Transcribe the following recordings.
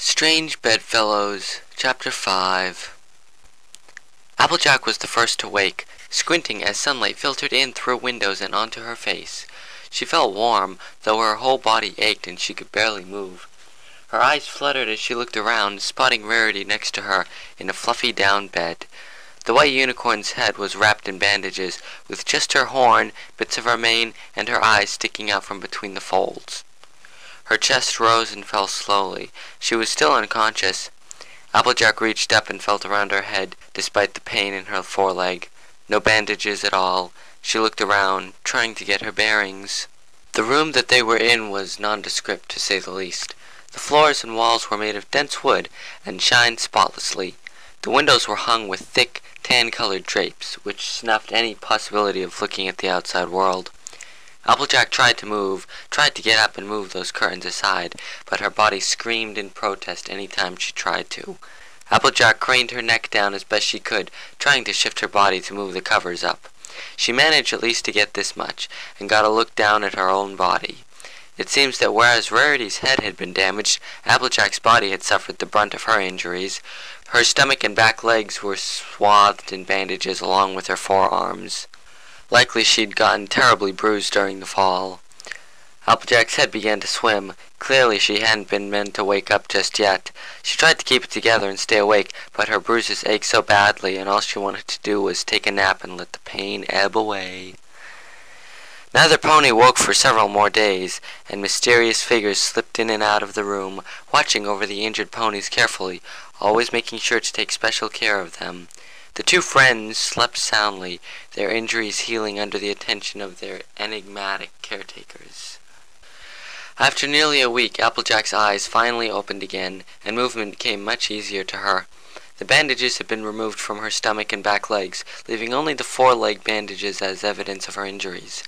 Strange Bedfellows, Chapter 5. Applejack was the first to wake, squinting as sunlight filtered in through windows and onto her face. She felt warm, though her whole body ached and she could barely move. Her eyes fluttered as she looked around, spotting Rarity next to her in a fluffy down bed. The white unicorn's head was wrapped in bandages, with just her horn, bits of her mane, and her eyes sticking out from between the folds. Her chest rose and fell slowly. She was still unconscious. Applejack reached up and felt around her head, despite the pain in her foreleg. No bandages at all. She looked around, trying to get her bearings. The room that they were in was nondescript, to say the least. The floors and walls were made of dense wood and shined spotlessly. The windows were hung with thick, tan-colored drapes, which snuffed any possibility of looking at the outside world. Applejack tried to get up and move those curtains aside, but her body screamed in protest any time she tried to. Applejack craned her neck down as best she could, trying to shift her body to move the covers up. She managed at least to get this much, and got a look down at her own body. It seems that whereas Rarity's head had been damaged, Applejack's body had suffered the brunt of her injuries. Her stomach and back legs were swathed in bandages along with her forearms. Likely she'd gotten terribly bruised during the fall. Applejack's head began to swim. Clearly she hadn't been meant to wake up just yet. She tried to keep it together and stay awake, but her bruises ached so badly, and all she wanted to do was take a nap and let the pain ebb away. Neither pony woke for several more days, and mysterious figures slipped in and out of the room, watching over the injured ponies carefully, always making sure to take special care of them. The two friends slept soundly, their injuries healing under the attention of their enigmatic caretakers. After nearly a week, Applejack's eyes finally opened again, and movement became much easier to her. The bandages had been removed from her stomach and back legs, leaving only the foreleg bandages as evidence of her injuries.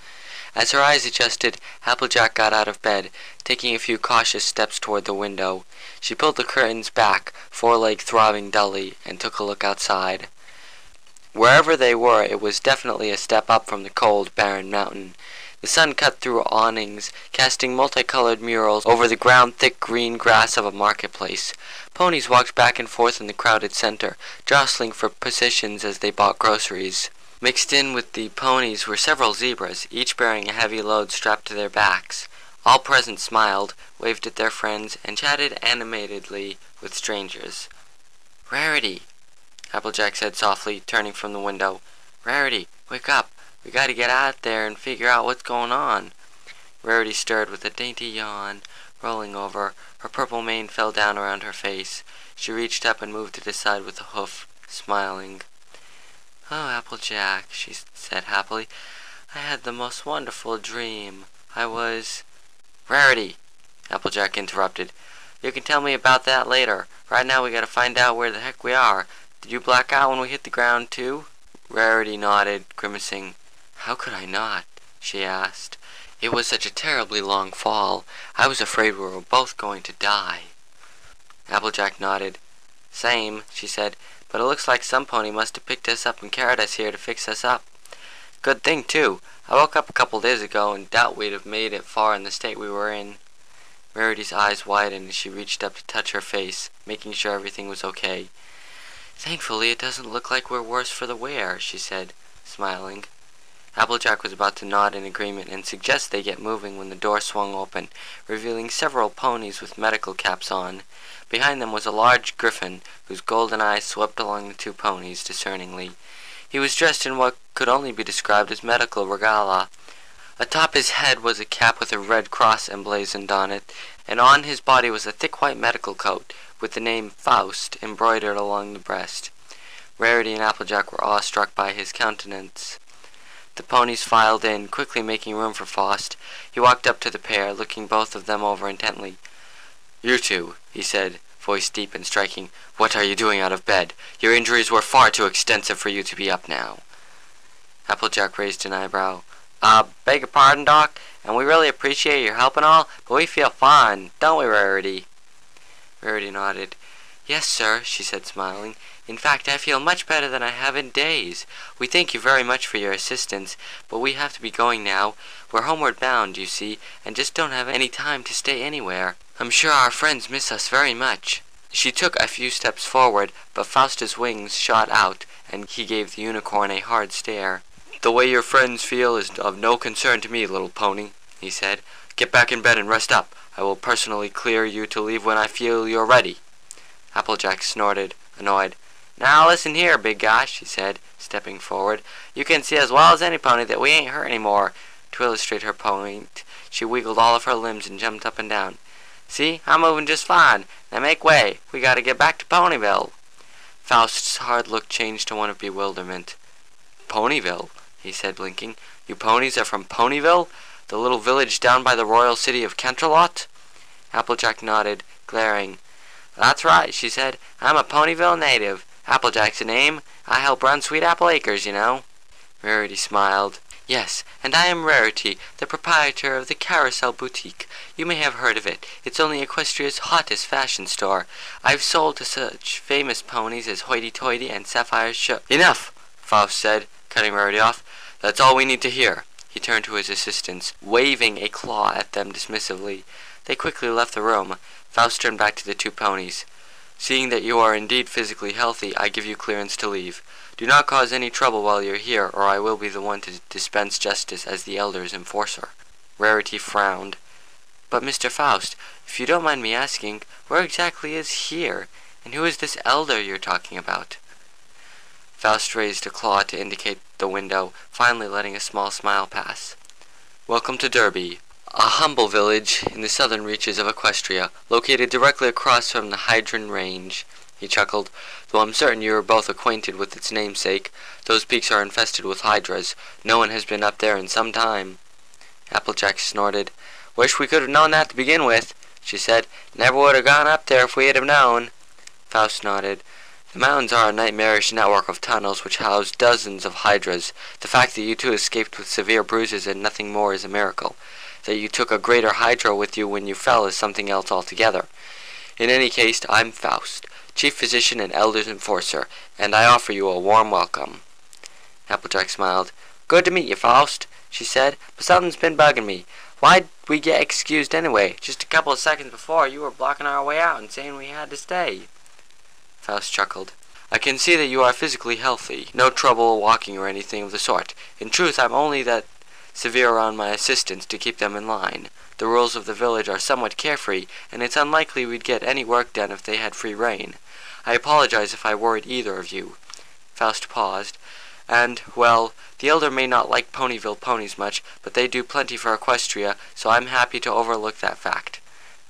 As her eyes adjusted, Applejack got out of bed, taking a few cautious steps toward the window. She pulled the curtains back, foreleg throbbing dully, and took a look outside. Wherever they were, it was definitely a step up from the cold, barren mountain. The sun cut through awnings, casting multicolored murals over the ground-thick green grass of a marketplace. Ponies walked back and forth in the crowded center, jostling for positions as they bought groceries. Mixed in with the ponies were several zebras, each bearing a heavy load strapped to their backs. All present smiled, waved at their friends, and chatted animatedly with strangers. "Rarity," Applejack said softly, turning from the window. "Rarity, wake up. We gotta get out there and figure out what's going on." Rarity stirred with a dainty yawn, rolling over. Her purple mane fell down around her face. She reached up and moved it aside with a hoof, smiling. "Oh, Applejack," she said happily, "I had the most wonderful dream. I was—" "Rarity," Applejack interrupted. "You can tell me about that later. Right now we gotta find out where the heck we are. Did you black out when we hit the ground, too?" Rarity nodded, grimacing. "How could I not?" she asked. "It was such a terribly long fall. I was afraid we were both going to die." Applejack nodded. "Same," she said, "but it looks like some pony must have picked us up and carried us here to fix us up. Good thing, too. I woke up a couple days ago and doubt we'd have made it far in the state we were in." Rarity's eyes widened as she reached up to touch her face, making sure everything was okay. "Thankfully, it doesn't look like we're worse for the wear," she said, smiling. Applejack was about to nod in agreement and suggest they get moving when the door swung open, revealing several ponies with medical caps on. Behind them was a large griffin, whose golden eyes swept along the two ponies discerningly. He was dressed in what could only be described as medical regalia. Atop his head was a cap with a red cross emblazoned on it, and on his body was a thick white medical coat, with the name Faust embroidered along the breast. Rarity and Applejack were awestruck by his countenance. The ponies filed in, quickly making room for Faust. He walked up to the pair, looking both of them over intently. "You two," he said, voice deep and striking, "what are you doing out of bed? Your injuries were far too extensive for you to be up now." Applejack raised an eyebrow. Beg your pardon, Doc, and we really appreciate your help and all, but we feel fine, don't we, Rarity?" Rarity nodded. "Yes, sir," she said, smiling. "In fact, I feel much better than I have in days. We thank you very much for your assistance, but we have to be going now. We're homeward bound, you see, and just don't have any time to stay anywhere. I'm sure our friends miss us very much." She took a few steps forward, but Faust's wings shot out, and he gave the unicorn a hard stare. "The way your friends feel is of no concern to me, little pony," he said. "Get back in bed and rest up. I will personally clear you to leave when I feel you're ready." Applejack snorted, annoyed. "Now listen here, big guy," she said, stepping forward. "You can see as well as any pony that we ain't hurt any more." To illustrate her point, she wiggled all of her limbs and jumped up and down. "See, I'm moving just fine. Now make way. We gotta get back to Ponyville." Faust's hard look changed to one of bewilderment. "Ponyville?" he said, blinking. "You ponies are from Ponyville? The little village down by the royal city of Canterlot?" Applejack nodded, glaring. "That's right," she said. "I'm a Ponyville native. Applejack's the name. I help run Sweet Apple Acres, you know." Rarity smiled. "Yes, and I am Rarity, the proprietor of the Carousel Boutique. You may have heard of it. It's only Equestria's hottest fashion store. I've sold to such famous ponies as Hoity-Toity and Sapphire Shook." "Enough," Faust said, cutting Rarity off. "That's all we need to hear." He turned to his assistants, waving a claw at them dismissively. They quickly left the room. Faust turned back to the two ponies. "Seeing that you are indeed physically healthy, I give you clearance to leave. Do not cause any trouble while you're here, or I will be the one to dispense justice as the Elder's enforcer." Rarity frowned. "But Mr. Faust, if you don't mind me asking, where exactly is here? And who is this Elder you're talking about?" Faust raised a claw to indicate the window, finally letting a small smile pass. "Welcome to Derby, a humble village in the southern reaches of Equestria, located directly across from the Hydran Range." He chuckled. "Though I'm certain you are both acquainted with its namesake. Those peaks are infested with hydras. No one has been up there in some time." Applejack snorted. "Wish we could have known that to begin with," she said. "Never would have gone up there if we had have known." Faust nodded. "The mountains are a nightmarish network of tunnels which house dozens of hydras. The fact that you two escaped with severe bruises and nothing more is a miracle. That you took a greater hydra with you when you fell is something else altogether. In any case, I'm Faust, Chief Physician and Elder's Enforcer, and I offer you a warm welcome." Applejack smiled. "Good to meet you, Faust," she said, "but something's been bugging me. Why'd we get excused anyway? Just a couple of seconds before, you were blocking our way out and saying we had to stay." Faust chuckled. "I can see that you are physically healthy. No trouble walking or anything of the sort. In truth, I'm only that severe on my assistants to keep them in line. The rules of the village are somewhat carefree, and it's unlikely we'd get any work done if they had free rein. I apologize if I worried either of you." Faust paused. "And, well, the Elder may not like Ponyville ponies much, but they do plenty for Equestria, so I'm happy to overlook that fact."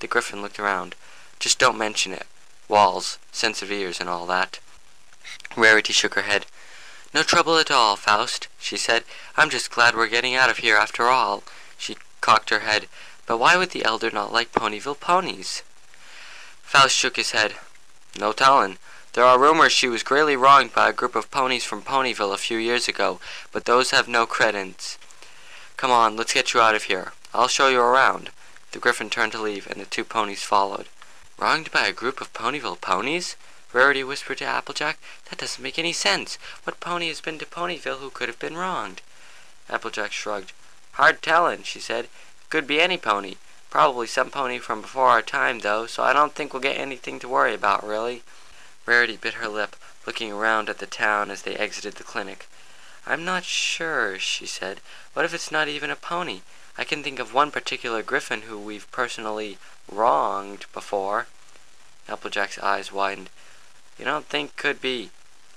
The Griffin looked around. "Just don't mention it. Walls, sensitive ears, and all that." Rarity shook her head. "No trouble at all, Faust," she said. "I'm just glad we're getting out of here after all." She cocked her head. "But why would the Elder not like Ponyville ponies?" Faust shook his head. "No tellin'. There are rumors she was greatly wronged by a group of ponies from Ponyville a few years ago, but those have no credence. Come on, let's get you out of here. I'll show you around." The Griffin turned to leave, and the two ponies followed. "Wronged by a group of Ponyville ponies?" Rarity whispered to Applejack. "That doesn't make any sense. What pony has been to Ponyville who could have been wronged?" Applejack shrugged. "Hard tellin'," she said. "Could be any pony. Probably some pony from before our time, though, so I don't think we'll get anything to worry about, really." Rarity bit her lip, looking around at the town as they exited the clinic. "I'm not sure," she said. "What if it's not even a pony? I can think of one particular Griffin who we've personally wronged before." Applejack's eyes widened. "You don't think could be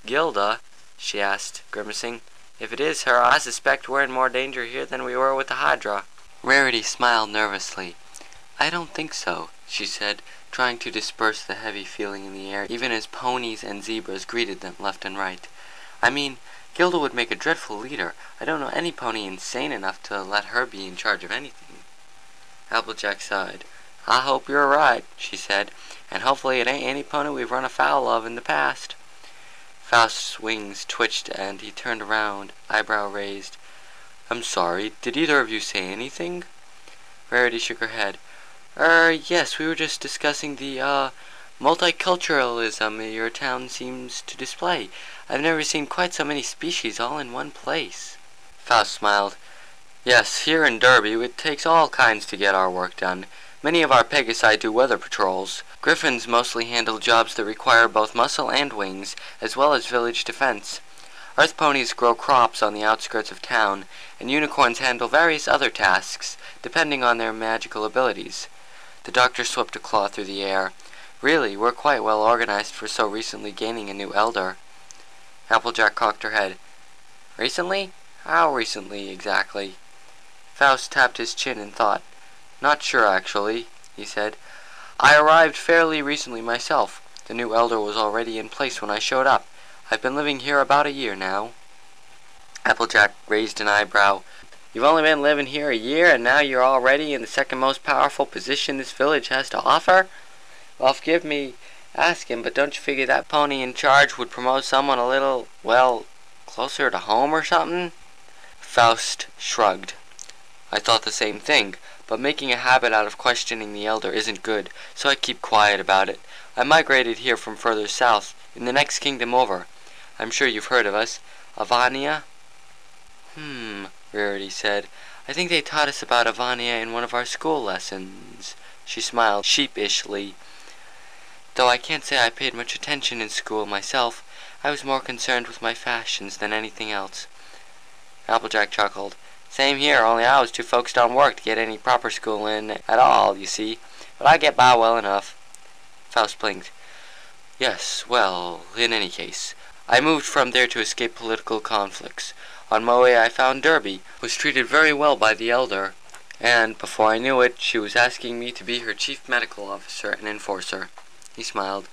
Gilda?" she asked, grimacing. "If it is her, I suspect we're in more danger here than we were with the Hydra." Rarity smiled nervously. "I don't think so," she said, trying to disperse the heavy feeling in the air, even as ponies and zebras greeted them left and right. "I mean, Gilda would make a dreadful leader. I don't know any pony insane enough to let her be in charge of anything." Applejack sighed. "I hope you're right," she said, "and hopefully it ain't any pony we've run afoul of in the past." Faust's wings twitched and he turned around, eyebrow raised. "I'm sorry, did either of you say anything?" Rarity shook her head. Yes, we were just discussing the, multiculturalism your town seems to display. I've never seen quite so many species all in one place." Faust smiled. "Yes, here in Derby it takes all kinds to get our work done. Many of our Pegasi do weather patrols. Griffins mostly handle jobs that require both muscle and wings, as well as village defense. Earth ponies grow crops on the outskirts of town, and unicorns handle various other tasks, depending on their magical abilities. The doctor swept a claw through the air. Really, we're quite well organized for so recently gaining a new elder. Applejack cocked her head. Recently? How recently, exactly? Faust tapped his chin in thought. Not sure, actually, he said. I arrived fairly recently myself. The new elder was already in place when I showed up. I've been living here about a year now. Applejack raised an eyebrow. You've only been living here a year, and now you're already in the second most powerful position this village has to offer? Well, forgive me asking, but don't you figure that pony in charge would promote someone a little, well, closer to home or something? Faust shrugged. I thought the same thing, but making a habit out of questioning the elder isn't good, so I keep quiet about it. I migrated here from further south, in the next kingdom over. I'm sure you've heard of us. Avania? Rarity said. I think they taught us about Avania in one of our school lessons. She smiled sheepishly. Though I can't say I paid much attention in school myself. I was more concerned with my fashions than anything else. Applejack chuckled. Same here, only I was too focused on work to get any proper school in at all, you see. But I get by well enough. Faust blinked. Yes, well, in any case, I moved from there to escape political conflicts. On my way I found Derby, was treated very well by the elder, and before I knew it, she was asking me to be her chief medical officer and enforcer. He smiled.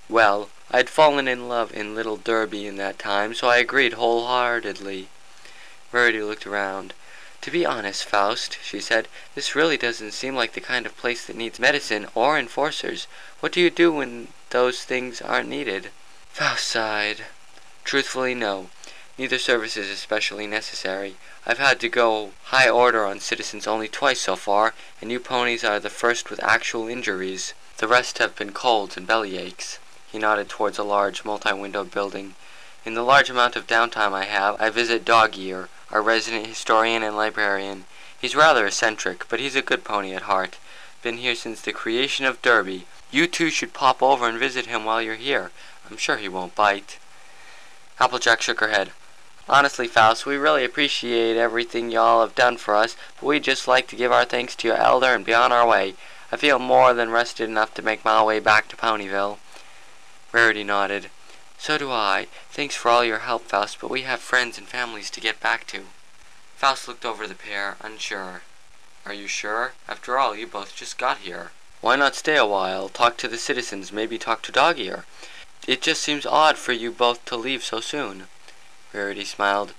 Well, I'd fallen in love in little Derby in that time, so I agreed wholeheartedly. Rarity looked around. To be honest, Faust, she said, this really doesn't seem like the kind of place that needs medicine or enforcers. What do you do when those things aren't needed? Faust sighed. Truthfully, no. Neither service is especially necessary. I've had to go high order on citizens only twice so far, and you ponies are the first with actual injuries. The rest have been colds and bellyaches. He nodded towards a large, multi-windowed building. In the large amount of downtime I have, I visit Dog-Ear, our resident historian and librarian. He's rather eccentric, but he's a good pony at heart. Been here since the creation of Derby. You two should pop over and visit him while you're here. I'm sure he won't bite. Applejack shook her head. Honestly, Faust, we really appreciate everything y'all have done for us, but we'd just like to give our thanks to your elder and be on our way. I feel more than rested enough to make my way back to Ponyville. Rarity nodded. So do I. Thanks for all your help, Faust, but we have friends and families to get back to. Faust looked over the pair, unsure. Are you sure? After all, you both just got here. Why not stay a while, talk to the citizens, maybe talk to Dog-Ear? It just seems odd for you both to leave so soon. Rarity smiled.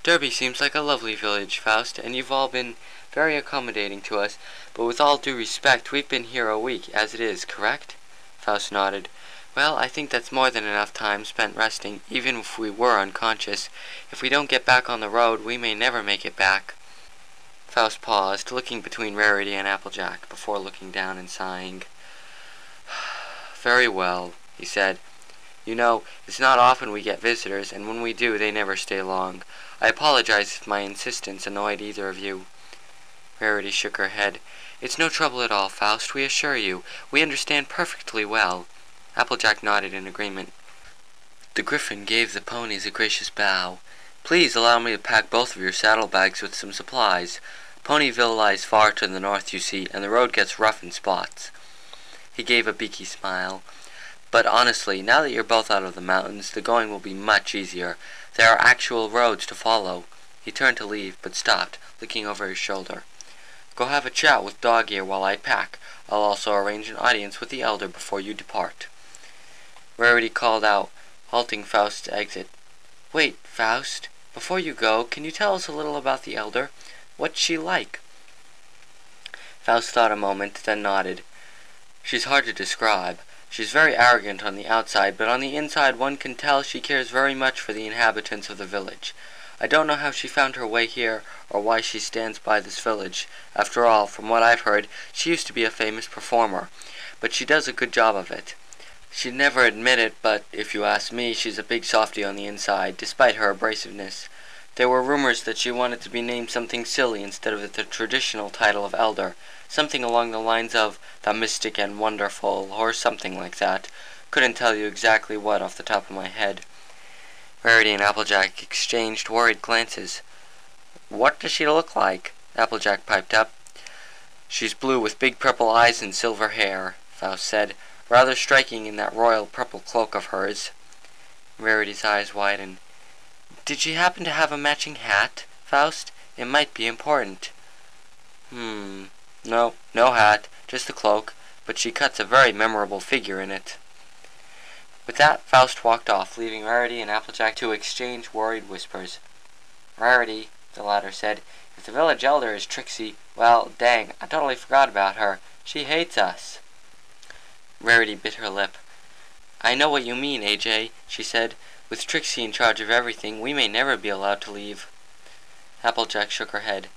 Derby seems like a lovely village, Faust, and you've all been very accommodating to us, but with all due respect, we've been here a week as it is, correct? Faust nodded. Well, I think that's more than enough time spent resting, even if we were unconscious. If we don't get back on the road, we may never make it back. Faust paused, looking between Rarity and Applejack, before looking down and sighing. Very well, he said. You know, it's not often we get visitors, and when we do, they never stay long. I apologize if my insistence annoyed either of you. Rarity shook her head. It's no trouble at all, Faust, we assure you. We understand perfectly well. Applejack nodded in agreement. The Griffin gave the ponies a gracious bow. Please allow me to pack both of your saddlebags with some supplies. Ponyville lies far to the north, you see, and the road gets rough in spots. He gave a beaky smile. But honestly, now that you're both out of the mountains, the going will be much easier. There are actual roads to follow. He turned to leave, but stopped, looking over his shoulder. Go have a chat with Dog-Ear while I pack. I'll also arrange an audience with the elder before you depart. Rarity called out, halting Faust's exit. Wait, Faust. Before you go, can you tell us a little about the elder? What's she like? Faust thought a moment, then nodded. She's hard to describe. She's very arrogant on the outside, but on the inside one can tell she cares very much for the inhabitants of the village. I don't know how she found her way here, or why she stands by this village. After all, from what I've heard, she used to be a famous performer, but she does a good job of it. She'd never admit it, but if you ask me, she's a big softy on the inside, despite her abrasiveness. There were rumors that she wanted to be named something silly instead of the traditional title of elder. Something along the lines of the mystic and wonderful, or something like that. Couldn't tell you exactly what off the top of my head. Rarity and Applejack exchanged worried glances. What does she look like? Applejack piped up. She's blue with big purple eyes and silver hair, Faust said, rather striking in that royal purple cloak of hers. Rarity's eyes widened. Did she happen to have a matching hat, Faust? It might be important. No hat, just the cloak, but she cuts a very memorable figure in it. With that, Faust walked off, leaving Rarity and Applejack to exchange worried whispers. Rarity, the latter said, if the village elder is Trixie, well, dang, I totally forgot about her. She hates us. Rarity bit her lip. I know what you mean, AJ, she said. With Trixie in charge of everything, we may never be allowed to leave. Applejack shook her head.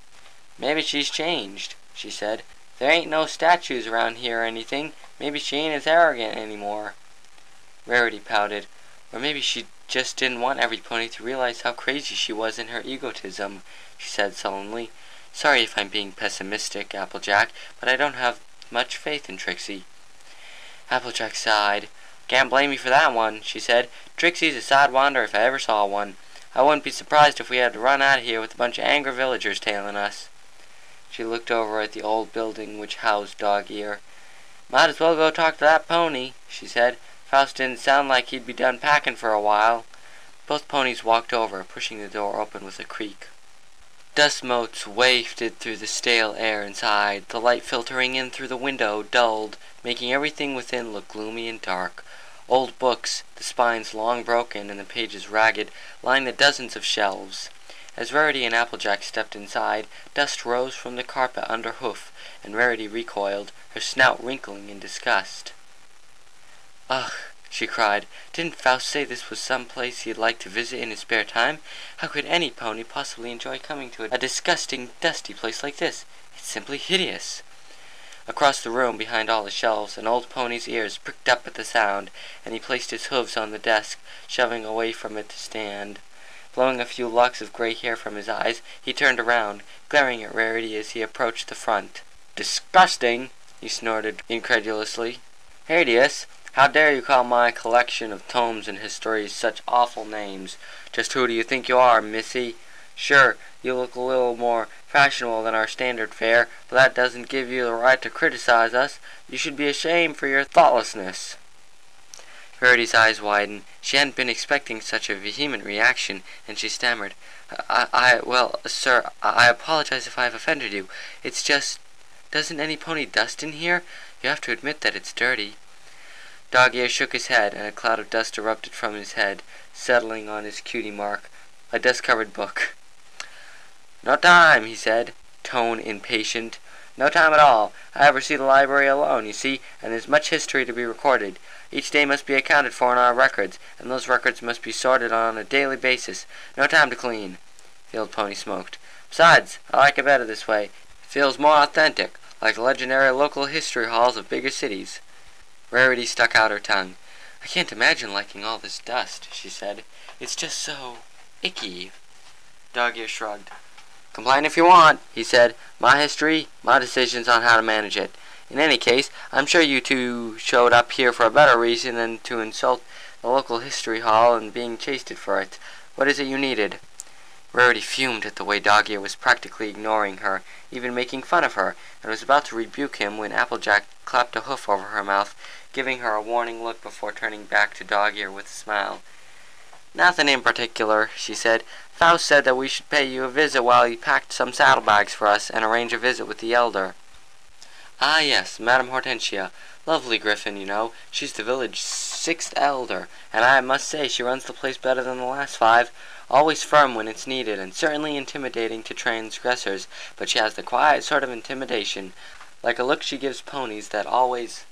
Maybe she's changed, she said. There ain't no statues around here or anything. Maybe she ain't as arrogant anymore. Rarity pouted. Or maybe she just didn't want every pony to realize how crazy she was in her egotism, she said sullenly. Sorry if I'm being pessimistic, Applejack, but I don't have much faith in Trixie. Applejack sighed. Can't blame you for that one, she said. Trixie's a sidewinder if I ever saw one. I wouldn't be surprised if we had to run out of here with a bunch of angry villagers tailing us. She looked over at the old building which housed Dog-Ear. Might as well go talk to that pony, she said. Faust didn't sound like he'd be done packing for a while. Both ponies walked over, pushing the door open with a creak. Dust motes wafted through the stale air inside. The light filtering in through the window dulled, making everything within look gloomy and dark. Old books, the spines long broken and the pages ragged, lined the dozens of shelves. As Rarity and Applejack stepped inside, dust rose from the carpet under hoof, and Rarity recoiled, her snout wrinkling in disgust. Ugh, she cried. Didn't Faust say this was some place he'd like to visit in his spare time? How could any pony possibly enjoy coming to a disgusting, dusty place like this? It's simply hideous. Across the room, behind all the shelves, an old pony's ears pricked up at the sound, and he placed his hooves on the desk, shoving away from it to stand. Blowing a few locks of gray hair from his eyes, he turned around, glaring at Rarity as he approached the front. Disgusting! He snorted incredulously. Hideous! How dare you call my collection of tomes and histories such awful names? Just who do you think you are, missy? Sure, you look a little more fashionable than our standard fare, but that doesn't give you the right to criticize us. You should be ashamed for your thoughtlessness. Rarity's eyes widened. She hadn't been expecting such a vehement reaction, and she stammered, Well, sir, I apologize if I have offended you. It's just, doesn't any pony dust in here? You have to admit that it's dirty. Dog-Ear shook his head, and a cloud of dust erupted from his head, settling on his cutie mark, a dust-covered book. No time, he said, tone impatient. No time at all. I oversee the library alone, you see, and there's much history to be recorded. Each day must be accounted for in our records, and those records must be sorted on a daily basis. No time to clean. The old pony smoked. Besides, I like it better this way. It feels more authentic, like the legendary local history halls of bigger cities. Rarity stuck out her tongue. I can't imagine liking all this dust, she said. It's just so icky. Dog-Ear shrugged. Complain if you want, he said. My history, my decisions on how to manage it. In any case, I'm sure you two showed up here for a better reason than to insult the local history hall and being chased for it. What is it you needed? Rarity fumed at the way Dog-Ear was practically ignoring her, even making fun of her, and was about to rebuke him when Applejack clapped a hoof over her mouth, giving her a warning look before turning back to Dog-Ear with a smile. Nothing in particular, she said. Faust said that we should pay you a visit while he packed some saddlebags for us and arrange a visit with the elder. Ah, yes, Madame Hortensia. Lovely Griffin, you know. She's the village's 6th elder, and I must say she runs the place better than the last 5. Always firm when it's needed, and certainly intimidating to transgressors, but she has the quiet sort of intimidation, like a look she gives ponies that always...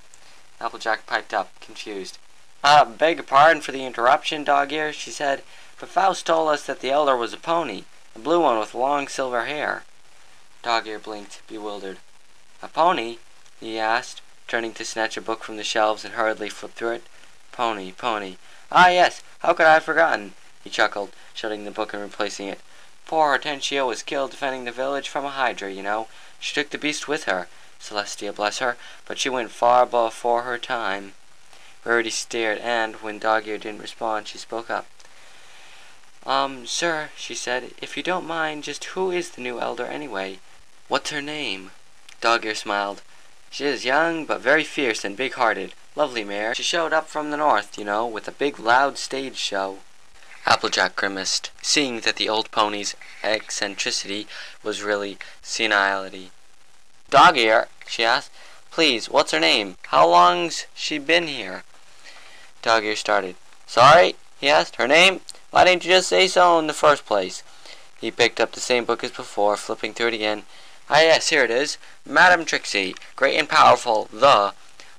Applejack piped up, confused. Beg your pardon for the interruption, Dog-Ear, she said, but Faust told us that the elder was a pony, a blue one with long silver hair. Dog-Ear blinked, bewildered. A pony? He asked, turning to snatch a book from the shelves and hurriedly flip through it. Pony. Ah, yes, how could I have forgotten? He chuckled, shutting the book and replacing it. Poor Hortensia was killed defending the village from a hydra, you know. She took the beast with her. Celestia, bless her, but she went far before her time. Rarity stared, and, when Dog-Ear didn't respond, she spoke up. Sir, she said, if you don't mind, just who is the new elder anyway? What's her name? Dog-Ear smiled. She is young, but very fierce and big-hearted. Lovely mare. She showed up from the north, with a big loud stage show. Applejack grimaced, seeing that the old pony's eccentricity was really senility. Dog-Ear, she asked, please, what's her name? How long's she been here? Dog-Ear started. Sorry, he asked, her name? Why didn't you just say so in the first place? He picked up the same book as before, flipping through it again. Ah, yes, here it is. Madam Trixie, great and powerful,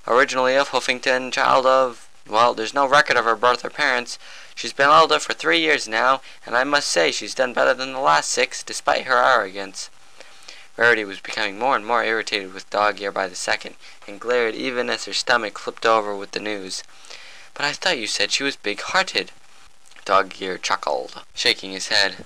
originally of Hoofington, child of... Well, there's no record of her birth or parents. She's been elder for 3 years now, and I must say she's done better than the last 6, despite her arrogance. Rarity was becoming more and more irritated with Dog-Ear by the second, and glared even as her stomach flipped over with the news. But I thought you said she was big-hearted. Dog-Ear chuckled, shaking his head.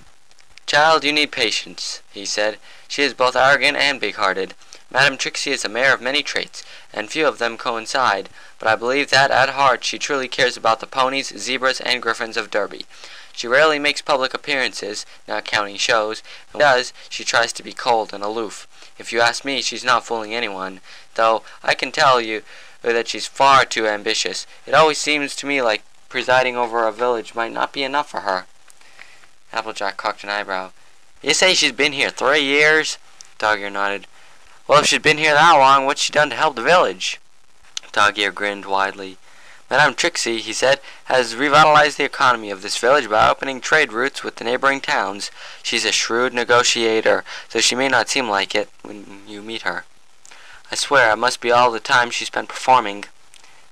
Child, you need patience, he said. She is both arrogant and big-hearted. Madam Trixie is a mare of many traits, and few of them coincide, but I believe that at heart she truly cares about the ponies, zebras, and griffins of Derby. She rarely makes public appearances, not counting shows, and when she does, she tries to be cold and aloof. If you ask me, she's not fooling anyone, though I can tell you that she's far too ambitious. It always seems to me like presiding over a village might not be enough for her. Applejack cocked an eyebrow. You say she's been here 3 years? Dog-Ear nodded. Well, if she'd been here that long, what's she done to help the village? Dog-Ear grinned widely. Madame Trixie, he said, has revitalized the economy of this village by opening trade routes with the neighboring towns. She's a shrewd negotiator, though she may not seem like it when you meet her. I swear it must be all the time she spent performing.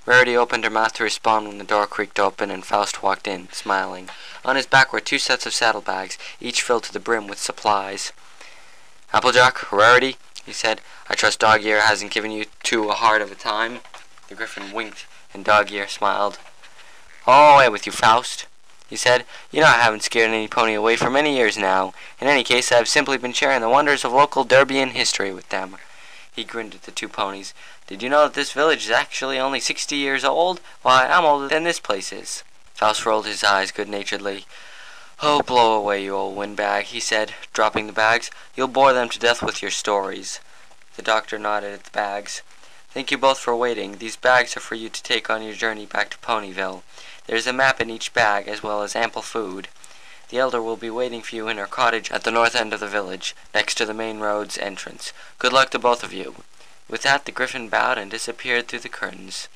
Rarity opened her mouth to respond when the door creaked open and Faust walked in, smiling. On his back were 2 sets of saddlebags, each filled to the brim with supplies. Applejack, Rarity, he said, I trust Dog-Ear hasn't given you two a hard of a time. The Griffin winked, and Dog-Ear smiled. Oh, away with you, Faust, he said. You know I haven't scared any pony away for many years now. In any case, I've simply been sharing the wonders of local Derbian history with them. He grinned at the 2 ponies. Did you know that this village is actually only 60 years old? Why, I'm older than this place is. Faust rolled his eyes good-naturedly. Oh, blow away, you old windbag, he said, dropping the bags. You'll bore them to death with your stories. The doctor nodded at the bags. Thank you both for waiting. These bags are for you to take on your journey back to Ponyville. There's a map in each bag, as well as ample food. The elder will be waiting for you in her cottage at the north end of the village, next to the main road's entrance. Good luck to both of you. With that, the Griffin bowed and disappeared through the curtains.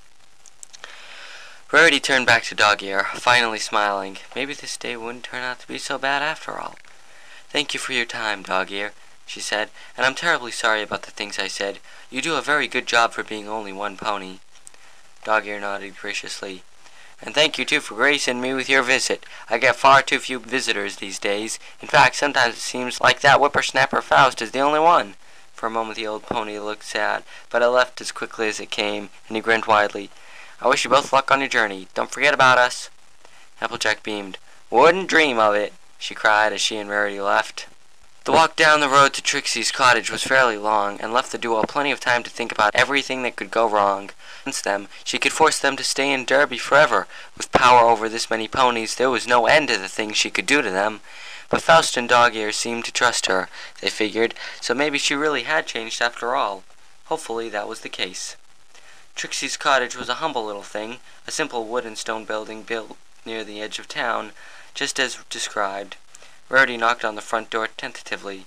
Rarity turned back to Dog-Ear, finally smiling. Maybe this day wouldn't turn out to be so bad after all. Thank you for your time, Dog-Ear, she said, and I'm terribly sorry about the things I said. You do a very good job for being only 1 pony. Dog-Ear nodded graciously. And thank you, too, for gracing me with your visit. I get far too few visitors these days. In fact, sometimes it seems like that whippersnapper Faust is the only one. For a moment the old pony looked sad, but it left as quickly as it came, and he grinned widely. I wish you both luck on your journey. Don't forget about us. Applejack beamed. Wouldn't dream of it, she cried as she and Rarity left. The walk down the road to Trixie's cottage was fairly long, and left the duo plenty of time to think about everything that could go wrong. Against them, she could force them to stay in Derby forever. With power over this many ponies, there was no end to the things she could do to them. But Faust and Dog-Ear seemed to trust her, they figured, so maybe she really had changed after all. Hopefully that was the case. Trixie's cottage was a humble little thing, a simple wood and stone building built near the edge of town, just as described. Rarity knocked on the front door tentatively.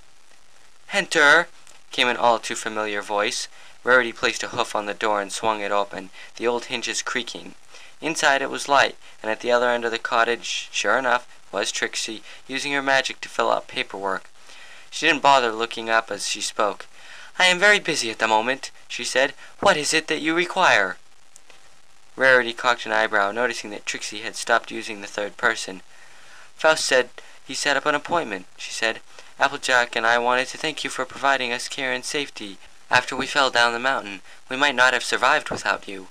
"Enter!" came an all too familiar voice. Rarity placed a hoof on the door and swung it open, the old hinges creaking. Inside it was light, and at the other end of the cottage, sure enough, was Trixie, using her magic to fill out paperwork. She didn't bother looking up as she spoke. "I am very busy at the moment," she said. "What is it that you require?" Rarity cocked an eyebrow, noticing that Trixie had stopped using the third person. "Faust said he set up an appointment," she said. "Applejack and I wanted to thank you for providing us care and safety. After we fell down the mountain, we might not have survived without you."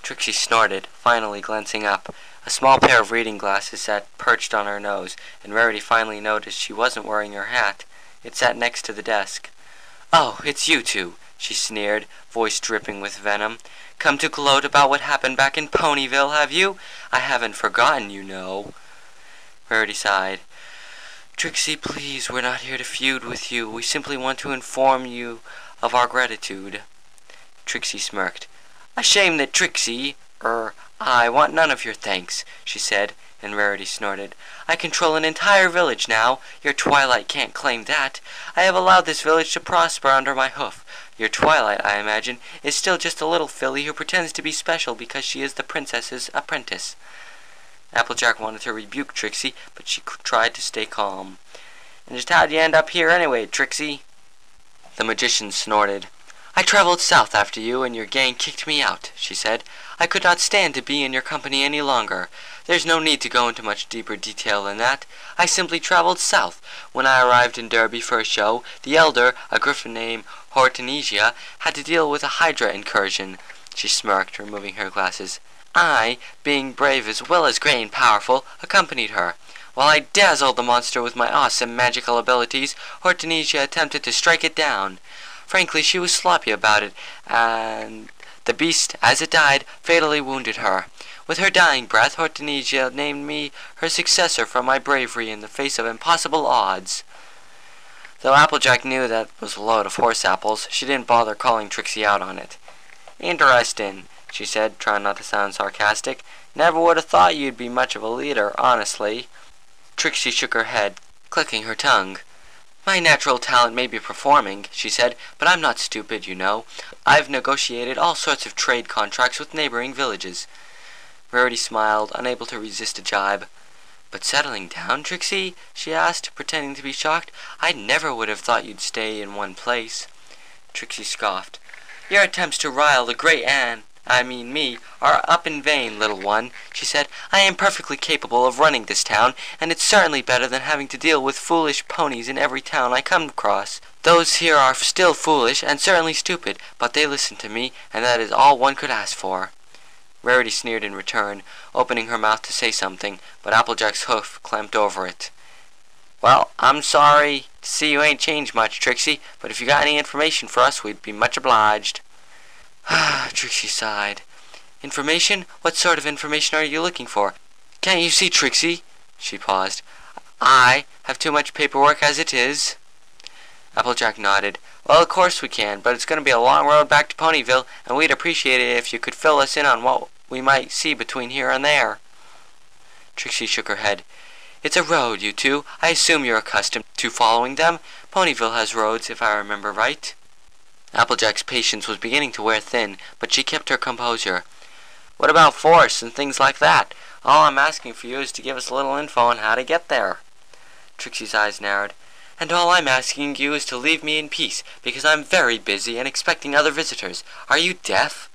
Trixie snorted, finally glancing up. A small pair of reading glasses sat perched on her nose, and Rarity finally noticed she wasn't wearing her hat. It sat next to the desk. "Oh, it's you two," she sneered, voice dripping with venom. "Come to gloat about what happened back in Ponyville, have you? I haven't forgotten, you know." Rarity sighed. "Trixie, please, we're not here to feud with you. We simply want to inform you of our gratitude." Trixie smirked. "A shame that Trixie, I want none of your thanks," she said, and Rarity snorted. "I control an entire village now. Your Twilight can't claim that. I have allowed this village to prosper under my hoof. Your Twilight, I imagine, is still just a little filly who pretends to be special because she is the princess's apprentice." Applejack wanted to rebuke Trixie, but she tried to stay calm. "And just how'd you end up here anyway, Trixie?" The magician snorted. "I traveled south after you, and your gang kicked me out," she said. "I could not stand to be in your company any longer. There's no need to go into much deeper detail than that. I simply traveled south. When I arrived in Derby for a show, the elder, a griffin named Hortensia, had to deal with a Hydra incursion." She smirked, removing her glasses. "I, being brave as well as great and powerful, accompanied her. While I dazzled the monster with my awesome magical abilities, Hortensia attempted to strike it down. Frankly, she was sloppy about it, and the beast, as it died, fatally wounded her. With her dying breath, Hortensia named me her successor for my bravery in the face of impossible odds." Though Applejack knew that was a load of horse apples, she didn't bother calling Trixie out on it. "Interesting," she said, trying not to sound sarcastic. "Never would have thought you'd be much of a leader, honestly." Trixie shook her head, clicking her tongue. "My natural talent may be performing," she said, "but I'm not stupid, you know. I've negotiated all sorts of trade contracts with neighboring villages." Rarity smiled, unable to resist a jibe. "But settling down, Trixie?" she asked, pretending to be shocked. "I never would have thought you'd stay in one place." Trixie scoffed. "Your attempts to rile the great me, are up in vain, little one," she said. "I am perfectly capable of running this town, and it's certainly better than having to deal with foolish ponies in every town I come across. Those here are still foolish and certainly stupid, but they listen to me, and that is all one could ask for." Rarity sneered in return, opening her mouth to say something, but Applejack's hoof clamped over it. "Well, I'm sorry to see you ain't changed much, Trixie, but if you got any information for us, we'd be much obliged." Trixie sighed. "Information? What sort of information are you looking for? Can't you see, Trixie?" She paused. "I have too much paperwork as it is." Applejack nodded. "Well, of course we can, but it's going to be a long road back to Ponyville, and we'd appreciate it if you could fill us in on what we might see between here and there." Trixie shook her head. "It's a road, you two. I assume you're accustomed to following them. Ponyville has roads, if I remember right." Applejack's patience was beginning to wear thin, but she kept her composure. "What about force and things like that? All I'm asking for you is to give us a little info on how to get there." Trixie's eyes narrowed. "And all I'm asking you is to leave me in peace, because I'm very busy and expecting other visitors. Are you deaf?"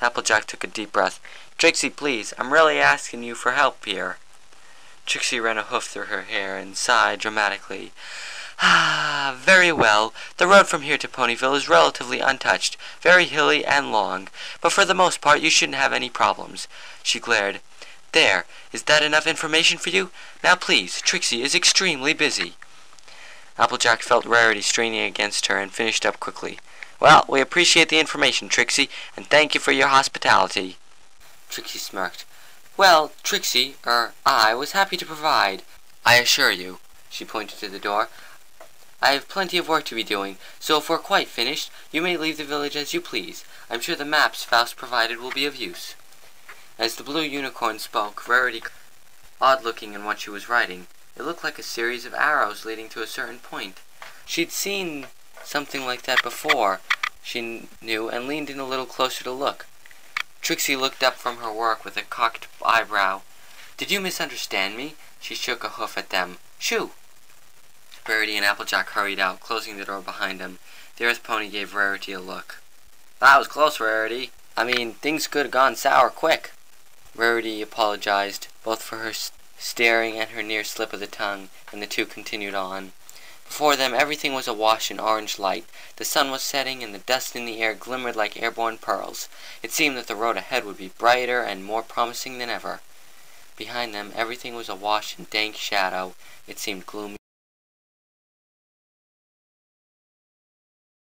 Applejack took a deep breath. "Trixie, please, I'm really asking you for help here." Trixie ran a hoof through her hair and sighed dramatically. Very well. The road from here to Ponyville is relatively untouched, very hilly and long, but for the most part you shouldn't have any problems." She glared. "There, is that enough information for you? Now please, Trixie is extremely busy." Applejack felt Rarity straining against her and finished up quickly. "Well, we appreciate the information, Trixie, and thank you for your hospitality." Trixie smirked. "Well, Trixie, I was happy to provide. I assure you," she pointed to the door, "I have plenty of work to be doing, so if we're quite finished, you may leave the village as you please. I'm sure the maps Faust provided will be of use." As the blue unicorn spoke, Rarity, odd-looking in what she was writing, it looked like a series of arrows leading to a certain point. She'd seen something like that before, she knew, and leaned in a little closer to look. Trixie looked up from her work with a cocked eyebrow. "Did you misunderstand me?" She shook a hoof at them. "Shoo!" Rarity and Applejack hurried out, closing the door behind them. The Earth Pony gave Rarity a look. "That was close, Rarity. I mean, things could have gone sour quick." Rarity apologized, both for her staring and her near slip of the tongue, and the two continued on. Before them everything was awash in orange light. The sun was setting, and the dust in the air glimmered like airborne pearls. It seemed that the road ahead would be brighter and more promising than ever. Behind them everything was awash in dank shadow. It seemed gloomy